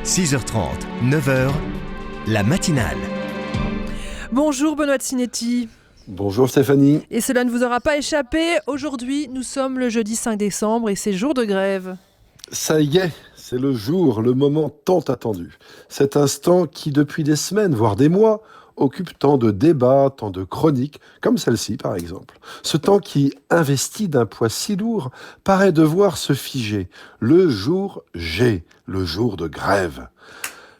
6h30, 9h, la matinale. Bonjour Benoît de Sinetti. Bonjour Stéphanie. Et cela ne vous aura pas échappé, aujourd'hui nous sommes le jeudi 5 décembre et c'est jour de grève. Ça y est, c'est le jour, le moment tant attendu. Cet instant qui depuis des semaines, voire des mois, occupe tant de débats, tant de chroniques, comme celle-ci par exemple. Ce temps qui, investi d'un poids si lourd, paraît devoir se figer. Le jour G, le jour de grève.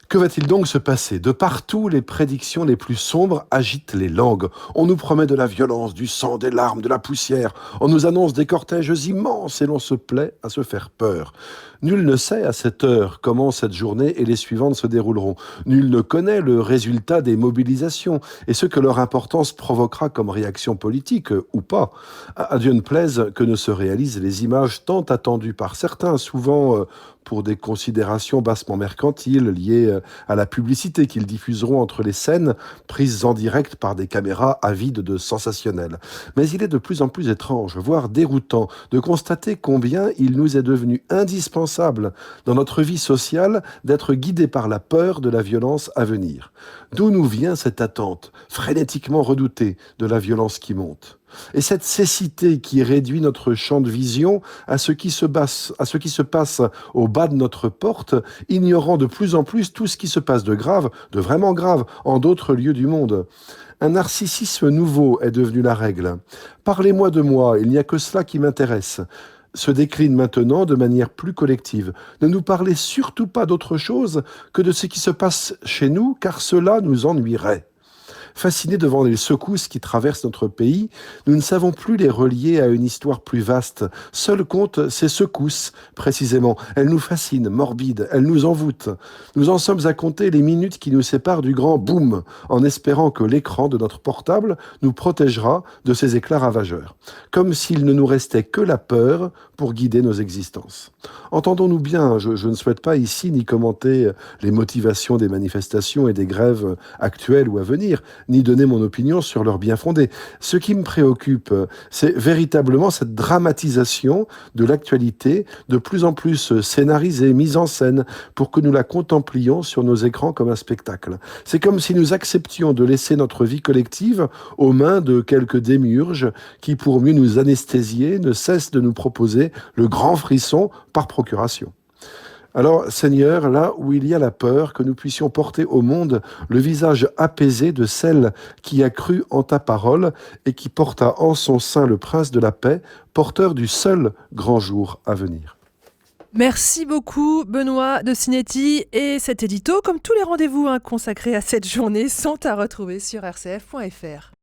Que va-t-il donc se passer ? De partout, les prédictions les plus sombres agitent les langues. On nous promet de la violence, du sang, des larmes, de la poussière. On nous annonce des cortèges immenses et l'on se plaît à se faire peur. Nul ne sait à cette heure comment cette journée et les suivantes se dérouleront. Nul ne connaît le résultat des mobilisations et ce que leur importance provoquera comme réaction politique ou pas. À Dieu ne plaise que ne se réalisent les images tant attendues par certains, souvent pour des considérations bassement mercantiles liées à la publicité qu'ils diffuseront entre les scènes prises en direct par des caméras avides de sensationnel. Mais il est de plus en plus étrange, voire déroutant, de constater combien il nous est devenu indispensable dans notre vie sociale d'être guidés par la peur de la violence à venir. D'où nous vient cette attente, frénétiquement redoutée, de la violence qui monte ? Et cette cécité qui réduit notre champ de vision à ce qui se passe au bas de notre porte, ignorant de plus en plus tout ce qui se passe de grave, de vraiment grave, en d'autres lieux du monde. Un narcissisme nouveau est devenu la règle. Parlez-moi de moi, il n'y a que cela qui m'intéresse. Se décline maintenant de manière plus collective. Ne nous parlez surtout pas d'autre chose que de ce qui se passe chez nous, car cela nous ennuierait. Fascinés devant les secousses qui traversent notre pays, nous ne savons plus les relier à une histoire plus vaste. Seul compte ces secousses, précisément. Elles nous fascinent, morbides, elles nous envoûtent. Nous en sommes à compter les minutes qui nous séparent du grand boom, en espérant que l'écran de notre portable nous protégera de ces éclats ravageurs. Comme s'il ne nous restait que la peur pour guider nos existences. Entendons-nous bien, je ne souhaite pas ici ni commenter les motivations des manifestations et des grèves actuelles ou à venir, ni donner mon opinion sur leur bien-fondé. Ce qui me préoccupe, c'est véritablement cette dramatisation de l'actualité, de plus en plus scénarisée, mise en scène, pour que nous la contemplions sur nos écrans comme un spectacle. C'est comme si nous acceptions de laisser notre vie collective aux mains de quelques démiurges qui, pour mieux nous anesthésier, ne cessent de nous proposer le grand frisson par procuration. Alors, Seigneur, là où il y a la peur, que nous puissions porter au monde le visage apaisé de celle qui a cru en ta parole et qui porta en son sein le prince de la paix, porteur du seul grand jour à venir. Merci beaucoup Benoît de Sinetti. Et cet édito, comme tous les rendez-vous consacrés à cette journée, sont à retrouver sur rcf.fr.